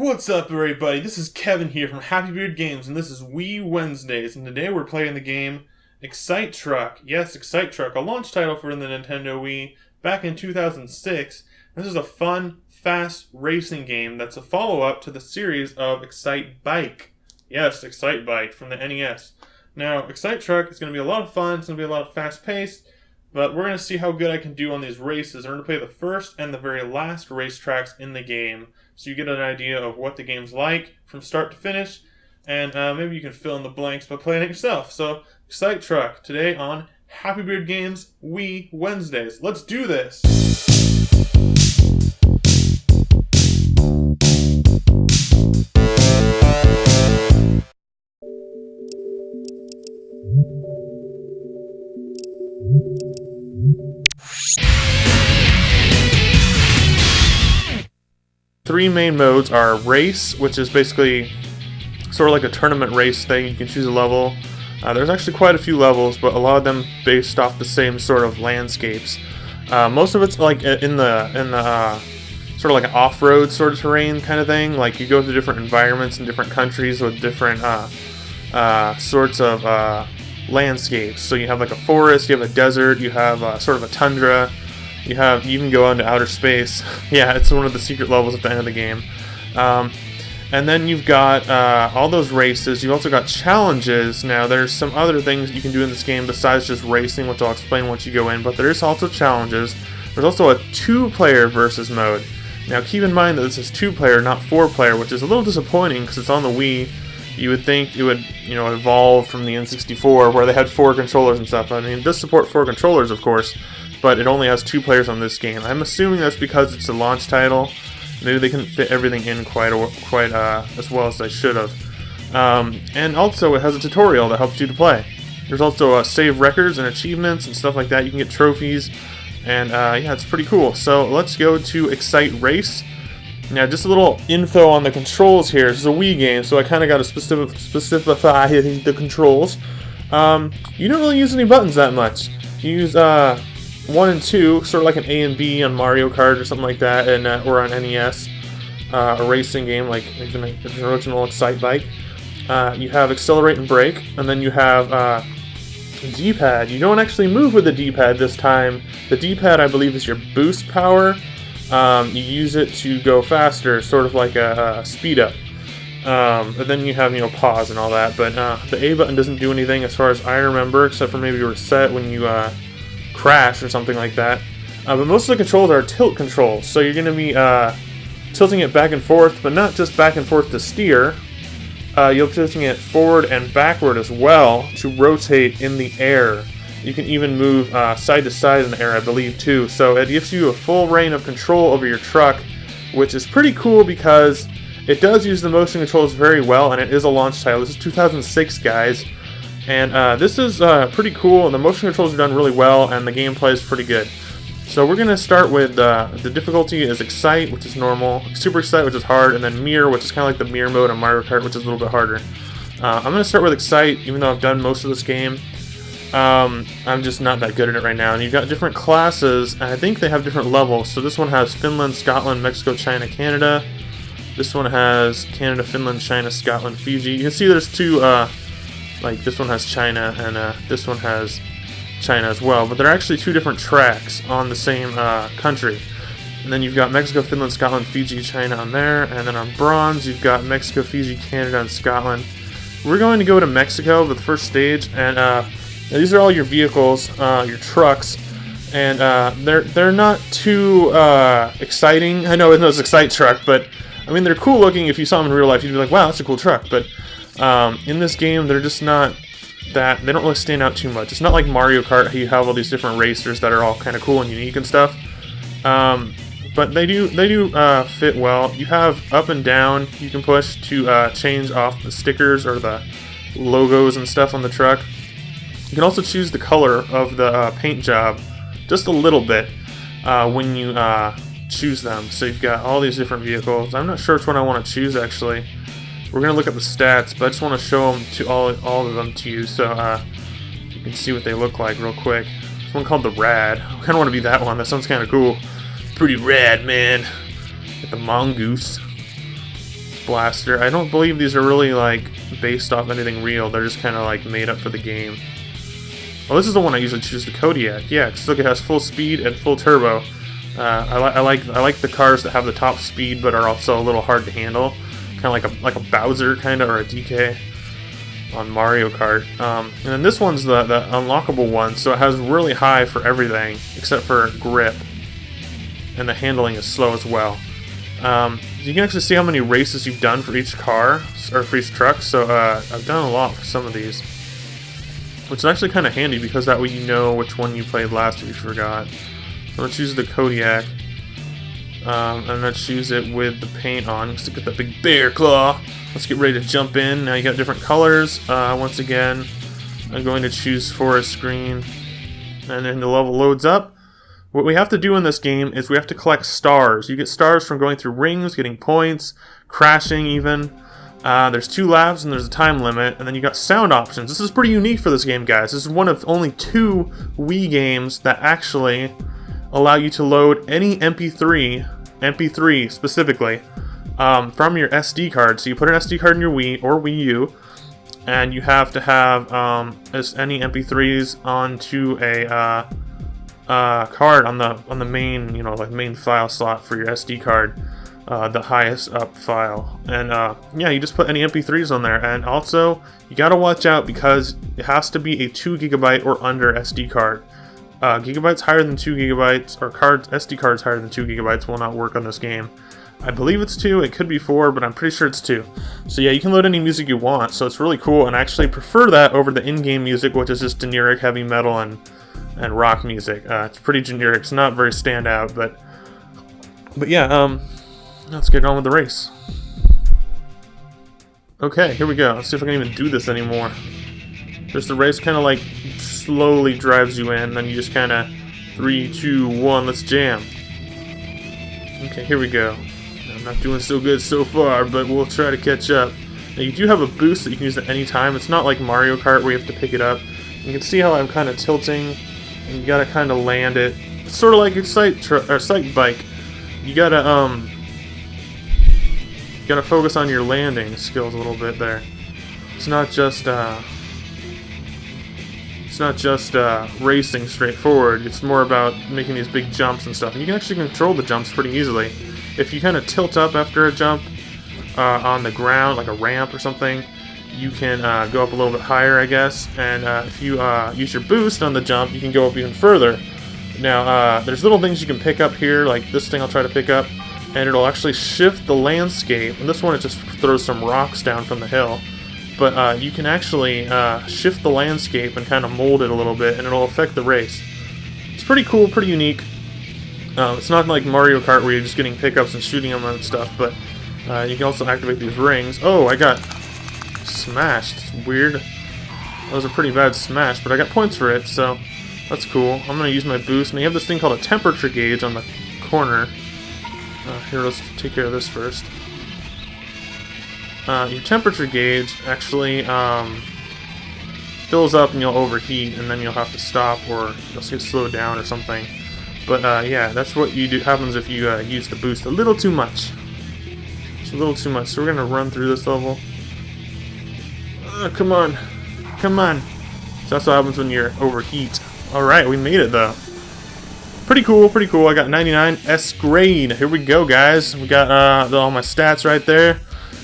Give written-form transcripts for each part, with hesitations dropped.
What's up, everybody? This is Kevin here from Happy Beard Games, and this is Wii Wednesdays. And today we're playing the game Excite Truck. Yes, Excite Truck, a launch title for the Nintendo Wii back in 2006. This is a fun, fast racing game that's a follow-up to the series of Excite Bike. Yes, Excite Bike from the NES. Now, Excite Truck is going to be a lot of fun. It's going to be a lot of fast-paced. But we're going to see how good I can do on these races. I'm going to play the first and the very last racetracks in the game, so you get an idea of what the game's like from start to finish, and maybe you can fill in the blanks by playing it yourself. So, Excite Truck, today on Happy Beard Games Wii Wednesdays. Let's do this! Three main modes are race, which is basically sort of like a tournament race thing. You can choose a level. There's actually quite a few levels, but a lot of them based off the same sort of landscapes. Most of it's like in the sort of like an off-road sort of terrain kind of thing. Like you go to different environments in different countries with different sorts of landscapes. So you have like a forest, you have a desert, you have sort of a tundra. You even go into outer space. Yeah, it's one of the secret levels at the end of the game. And then you've got all those races. You've also got challenges. Now, there's some other things you can do in this game besides just racing, which I'll explain once you go in. But there is also challenges. There's also a 2-player versus mode. Now, keep in mind that this is 2-player, not 4-player, which is a little disappointing because it's on the Wii. You would think it would, evolve from the N64 where they had 4 controllers and stuff. I mean, it does support 4 controllers, of course, but it only has 2 players on this game. I'm assuming that's because it's a launch title. Maybe they couldn't fit everything in quite as well as they should have. And also, it has a tutorial that helps you to play. There's also save records and achievements and stuff like that. You can get trophies, and yeah, it's pretty cool. So let's go to Excite Race. Now, just a little info on the controls here. This is a Wii game, so I kind of got to specify the controls. You don't really use any buttons that much. You use 1 and 2, sort of like an A and B on Mario Kart or something like that, and or on NES, a racing game like an original Excite Bike. You have accelerate and brake, and then you have D-pad. You don't actually move with the D-pad this time. The D-pad, I believe, is your boost power. You use it to go faster, sort of like a speed up. But then you have, pause and all that. But the A button doesn't do anything as far as I remember, except for maybe reset when you crash or something like that. But most of the controls are tilt controls, so you're going to be tilting it back and forth, but not just back and forth to steer. You'll be tilting it forward and backward as well to rotate in the air. You can even move side to side in the air, I believe, too. So it gives you a full reign of control over your truck, which is pretty cool because it does use the motion controls very well, and it is a launch title. This is 2006, guys. And this is pretty cool, and the motion controls are done really well, and the gameplay is pretty good. So we're going to start with the difficulty is Excite, which is normal, Super Excite, which is hard, and then Mirror, which is kind of like the mirror mode on Mario Kart, which is a little bit harder. I'm going to start with Excite, even though I've done most of this game. I'm just not that good at it right now. And you've got different classes, and I think they have different levels. So this one has Finland, Scotland, Mexico, China, Canada. This one has Canada, Finland, China, Scotland, Fiji. You can see there's two, like this one has China, and this one has China as well. But they're actually 2 different tracks on the same country. And then you've got Mexico, Finland, Scotland, Fiji, China on there. And then on bronze, you've got Mexico, Fiji, Canada, and Scotland. We're going to go to Mexico for the first stage, and these are all your vehicles, your trucks, and they're not too exciting. I know it's Excite Truck, but I mean they're cool looking. If you saw them in real life, you'd be like, wow, that's a cool truck. But in this game, they're just not that. They don't really stand out too much. It's not like Mario Kart, how you have all these different racers that are all kind of cool and unique and stuff. But they do fit well. You have up and down you can push to change off the stickers or the logos and stuff on the truck. You can also choose the color of the paint job just a little bit when you choose them. So you've got all these different vehicles. I'm not sure which one I want to choose actually. We're going to look at the stats, but I just want to show them to all of them to you so you can see what they look like real quick. There's one called the Rad. I kind of want to be that one. That sounds kind of cool. Pretty rad, man. Get the mongoose. blaster. I don't believe these are really like based off anything real. They're just kind of like made up for the game. Well, this is the one I usually choose, the Kodiak. Yeah, because look, it has full speed and full turbo. I like the cars that have the top speed but are also a little hard to handle, kind of like a Bowser kind of, or a DK on Mario Kart. And then this one's the unlockable one, so it has really high for everything except for grip, and the handling is slow as well. You can actually see how many races you've done for each car, or for each truck, so I've done a lot for some of these, which is actually kind of handy because that way you know which one you played last if you forgot. So let's use the Kodiak, and let's use it with the paint on. Let's get that big bear claw. Let's get ready to jump in. Now you got different colors. Once again, I'm going to choose forest green, and then the level loads up. What we have to do in this game is we have to collect stars. You get stars from going through rings, getting points, crashing even. There's 2 laps and there's a time limit, and then you got sound options. This is pretty unique for this game, guys. This is one of only 2 Wii games that actually allow you to load any MP3 specifically, from your SD card. So you put an SD card in your Wii or Wii U, and you have to have any MP3s onto a card on the main, like main file slot for your SD card, the highest up file. And yeah, you just put any MP3s on there. And also, you gotta watch out because it has to be a 2 GB or under SD card. Gigabytes higher than 2 GB, or SD cards higher than 2 GB will not work on this game. I believe it's 2, it could be 4, but I'm pretty sure it's 2. So yeah, you can load any music you want, so it's really cool, and I actually prefer that over the in-game music, which is just generic heavy metal and rock music. It's pretty generic, it's not very standout, but yeah, let's get on with the race. Okay, here we go. Let's see if I can even do this anymore. There's the race, kind of like slowly drives you in, then you just kind of 3, 2, 1, let's jam. Okay, here we go. I'm not doing so good so far, but we'll try to catch up. Now, you do have a boost that you can use at any time. It's not like Mario Kart where you have to pick it up. You can see how I'm kind of tilting, and you gotta kind of land it. It's sort of like a sight bike. You gotta focus on your landing skills a little bit there. It's not just racing straight forward. It's more about making these big jumps and stuff. And you can actually control the jumps pretty easily. If you kind of tilt up after a jump on the ground, like a ramp or something, you can go up a little bit higher, I guess. And if you use your boost on the jump, you can go up even further. Now, there's little things you can pick up here, like this thing I'll try to pick up, and it'll actually shift the landscape. And this one, it just throws some rocks down from the hill. But you can actually shift the landscape and kind of mold it a little bit, and it'll affect the race. It's pretty cool, pretty unique. It's not like Mario Kart where you're just getting pickups and shooting them and stuff, but you can also activate these rings. Oh, I got smashed. It's weird. That was a pretty bad smash, but I got points for it, so that's cool. I'm going to use my boost, and you have this thing called a temperature gauge on the corner. Here, let's take care of this first. Your temperature gauge actually fills up and you'll overheat, and then you'll have to stop or you'll get slowed down or something. But yeah, that's what happens if you use the boost a little too much. It's a little too much. So we're gonna run through this level. Come on, come on. So that's what happens when you overheat. All right, we made it though. Pretty cool, pretty cool. I got 99 S grade. Here we go, guys. We got all my stats right there.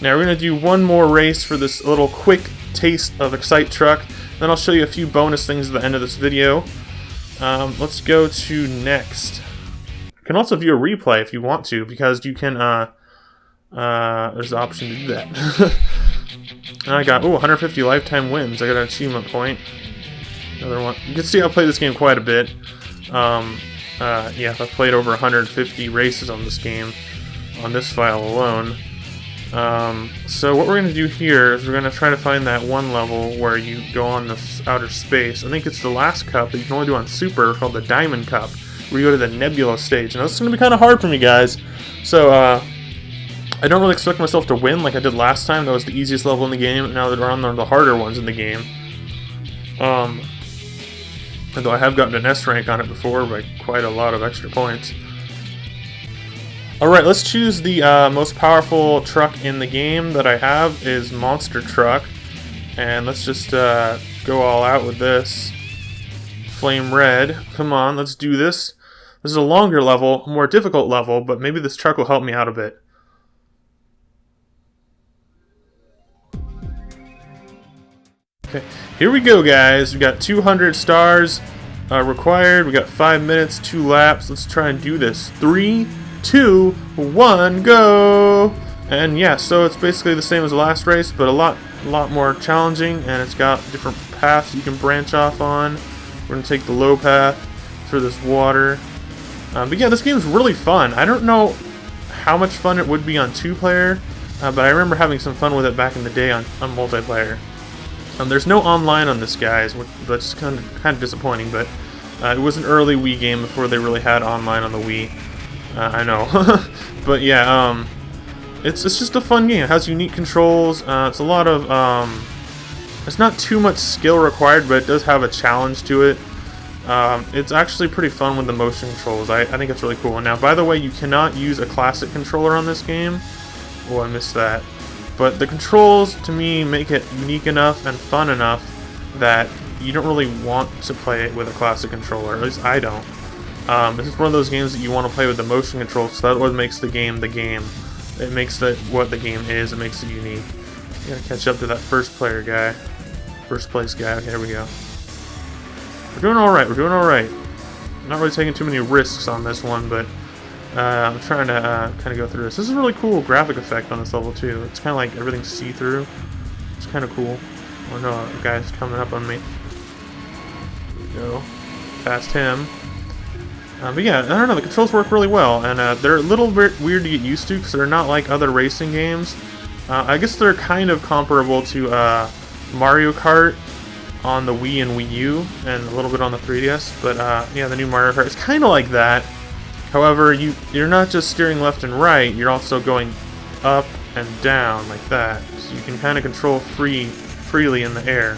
Now we're going to do one more race for this little quick taste of Excite Truck. Then I'll show you a few bonus things at the end of this video. Let's go to next. You can also view a replay if you want to, because you can, there's the option to do that. And I got, 150 lifetime wins. I got an achievement point. Another one. You can see I played this game quite a bit. Yeah, I've played over 150 races on this game, on this file alone. So what we're going to do here is we're going to try to find that one level where you go on this outer space. I think it's the last cup that you can only do on Super, called the Diamond Cup, where you go to the Nebula stage. Now this is going to be kind of hard for me, guys. So, I don't really expect myself to win like I did last time. That was the easiest level in the game. Now that we're on the harder ones in the game. Although I have gotten an S rank on it before by quite a lot of extra points. Alright, let's choose the most powerful truck in the game that I have is Monster Truck. And let's just go all out with this. Flame Red. Come on, let's do this. This is a longer level, more difficult level, but maybe this truck will help me out a bit. Okay, here we go, guys. We got 200 stars required. We got 5 minutes, 2 laps. Let's try and do this. 3, 2, 1, go! And yeah, so it's basically the same as the last race, but a lot more challenging, and it's got different paths you can branch off on. We're gonna take the low path through this water. But yeah, this game's really fun. I don't know how much fun it would be on 2-player, but I remember having some fun with it back in the day on multiplayer. There's no online on this, guys, which is kind of disappointing, but it was an early Wii game before they really had online on the Wii. I know. But yeah, it's just a fun game. It has unique controls. It's a lot of... it's not too much skill required, but it does have a challenge to it. It's actually pretty fun with the motion controls. I think it's really cool. Now, by the way, you cannot use a classic controller on this game. Oh, I missed that. But the controls, to me, make it unique enough and fun enough that you don't really want to play it with a classic controller. At least I don't. This is one of those games that you want to play with the motion controls, so that's what makes the game the game. It makes what the game is. It makes it unique. You gotta catch up to that first place guy. Okay, here we go. We're doing alright. We're doing alright. Not really taking too many risks on this one, but I'm trying to kind of go through this. This is a really cool graphic effect on this level, too. It's kind of like everything's see-through. It's kind of cool. Oh no, a guy's coming up on me. There we go. Past him. But yeah, I don't know, the controls work really well, and they're a little bit weird to get used to because they're not like other racing games. I guess they're kind of comparable to Mario Kart on the Wii and Wii U, and a little bit on the 3DS, but yeah, the new Mario Kart is kind of like that. However, you're not just steering left and right, you're also going up and down like that, so you can kind of control freely in the air.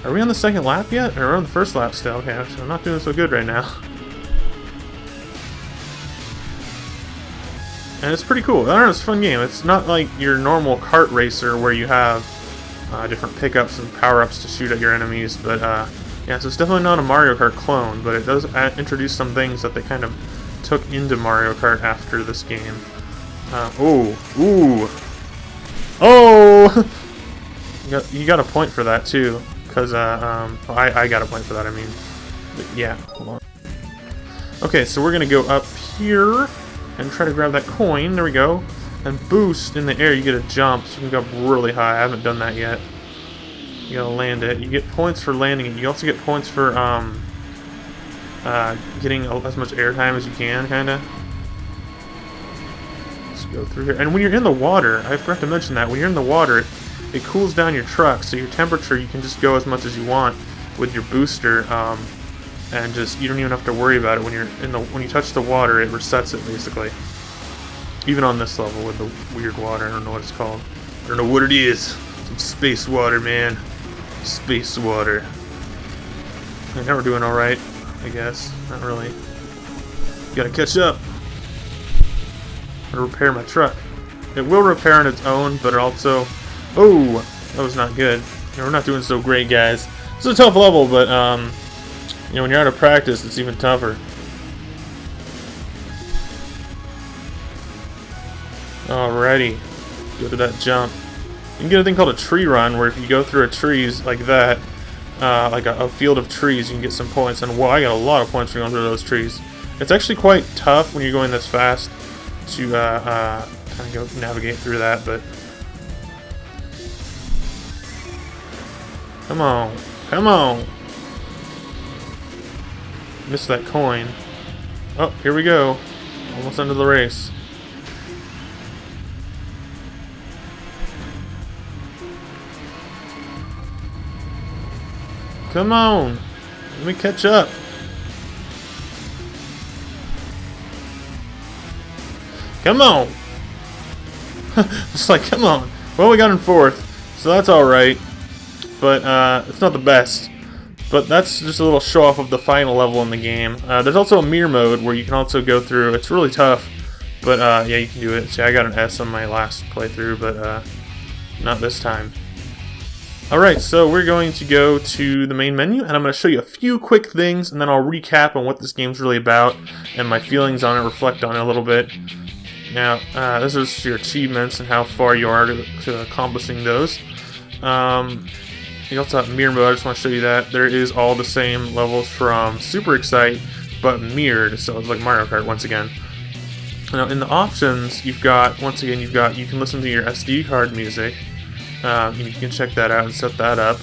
Are we on the second lap yet? Or are we on the first lap still? Okay, so I'm not doing so good right now. And it's pretty cool. I don't know, it's a fun game. It's not like your normal kart racer where you have different pickups and power-ups to shoot at your enemies, but yeah, so it's definitely not a Mario Kart clone, but it does introduce some things that they kind of took into Mario Kart after this game. Oh! You got a point for that too, because I got a point for that. I mean, but yeah. Hold on. Okay, so we're gonna go up here and try to grab that coin. There we go. And boost in the air. You get a jump, so you can go up really high. I haven't done that yet. You gotta land it. You get points for landing it. You also get points for getting as much airtime as you can, kinda. Let's go through here. And when you're in the water, I forgot to mention that when you're in the water, it cools down your truck, so your temperature you can just go as much as you want with your booster, and just you don't even have to worry about it when you're when you touch the water. It resets it basically. Even on this level with the weird water, I don't know what it's called. I don't know what it is. Some space water, man. Space water. I know we're doing all right. I guess. Not really. Gotta catch up. Gotta repair my truck. It will repair on its own, but it also... Oh! That was not good. Yeah, we're not doing so great, guys. It's a tough level, but, you know, when you're out of practice, it's even tougher. Alrighty. Go to that jump. You can get a thing called a tree run, where if you go through a trees like that, like a field of trees, you can get some points. And wow, I got a lot of points for going through those trees. It's actually quite tough when you're going this fast to kind of go navigate through that, but come on, come on! Missed that coin. Oh, here we go. Almost into the race. Come on! Let me catch up. Come on! It's like, come on. Well, we got in fourth, so that's alright. But, it's not the best. But that's just a little show-off of the final level in the game. There's also a mirror mode where you can also go through. It's really tough But yeah, you can do it. See, I got an S on my last playthrough, but not this time. Alright, so we're going to go to the main menu, and I'm going to show you a few quick things, and then I'll recap on what this game's really about, and my feelings on it, reflect on it a little bit. Now, this is your achievements and how far you are to accomplishing those. You also have mirror mode. I just want to show you that. There is all the same levels from Super Excite, but mirrored, so it's like Mario Kart once again. Now, in the options, you've got, once again, you can listen to your SD card music. You can check that out and set that up.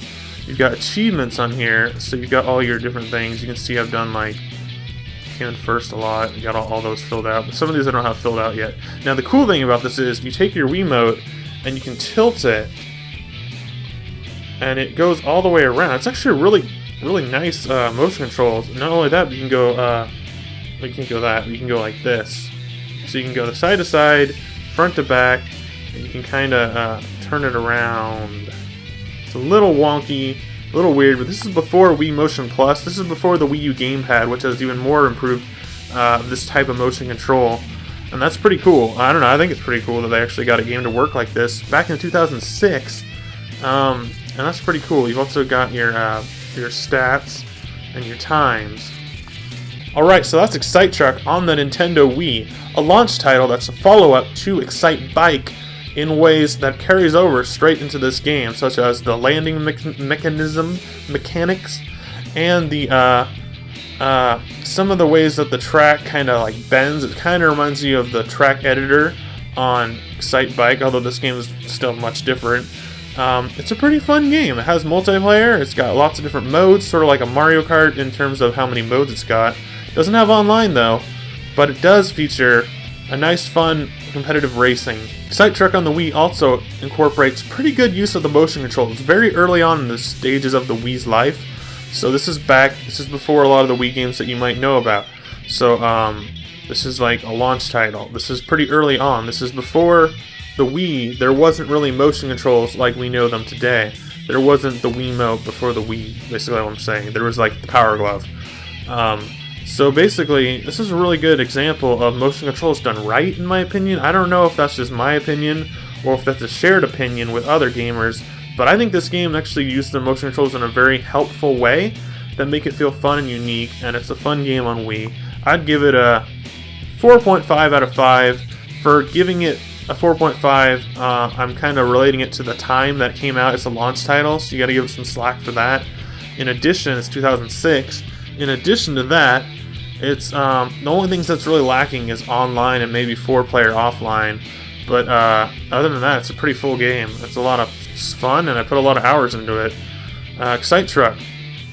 You've got achievements on here, so you've got all your different things. You can see I've done like came in first a lot. You got all those filled out, but some of these I don't have filled out yet. Now the cool thing about this is you take your Wiimote and you can tilt it, and it goes all the way around. It's actually really nice motion controls. Not only that, but you can go you can't go that. You can go like this, so you can go side to side, front to back, and you can kind of turn it around. It's a little wonky, a little weird, but this is before Wii Motion Plus. This is before the Wii U gamepad, which has even more improved this type of motion control, and that's pretty cool. I don't know, I think it's pretty cool that they actually got a game to work like this back in 2006, and that's pretty cool. You've also got your stats and your times. Alright, so that's Excite Truck on the Nintendo Wii, a launch title that's a follow-up to Excite Bike in ways that carries over straight into this game, such as the landing mechanics, and the some of the ways that the track kind of like bends. It kind of reminds you of the track editor on Excite Bike, although this game is still much different. It's a pretty fun game. It has multiplayer. It's got lots of different modes, sort of like a Mario Kart in terms of how many modes it's got. It doesn't have online though, but it does feature a nice, fun, competitive racing. Excite Truck on the Wii also incorporates pretty good use of the motion control. It's very early on in the stages of the Wii's life, so this is before a lot of the Wii games that you might know about. So this is like a launch title. This is pretty early on. This is before the Wii. There wasn't really motion controls like we know them today. There wasn't the Wiimote before the Wii, basically what I'm saying. There was like the Power Glove. So basically, this is a really good example of motion controls done right, in my opinion. I don't know if that's just my opinion, or if that's a shared opinion with other gamers, but I think this game actually used the motion controls in a very helpful way that make it feel fun and unique, and it's a fun game on Wii. I'd give it a 4.5 out of 5. For giving it a 4.5, I'm kind of relating it to the time that it came out. It's a launch title, so you gotta give it some slack for that. In addition, it's 2006. In addition to that, it's the only things that's really lacking is online and maybe 4-player offline. But other than that, it's a pretty full game. It's a lot of fun, and I put a lot of hours into it. Excite Truck,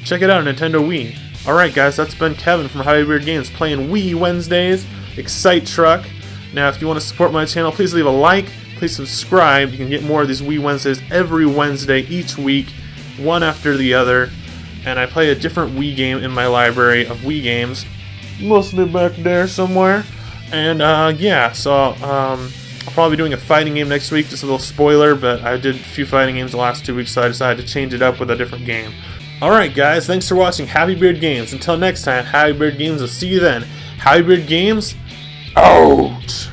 check it out on Nintendo Wii. Alright guys, that's been Kevin from Happy Beard Games playing Wii Wednesdays, Excite Truck. Now if you want to support my channel, please leave a like, please subscribe. You can get more of these Wii Wednesdays every Wednesday each week, one after the other. And I play a different Wii game in my library of Wii games, mostly back there somewhere. And yeah, so I'll probably be doing a fighting game next week, just a little spoiler, but I did a few fighting games the last 2 weeks, so I decided to change it up with a different game. Alright guys, thanks for watching Happy Beard Games. Until next time, Happy Beard Games, I'll see you then. Happy Beard Games, out!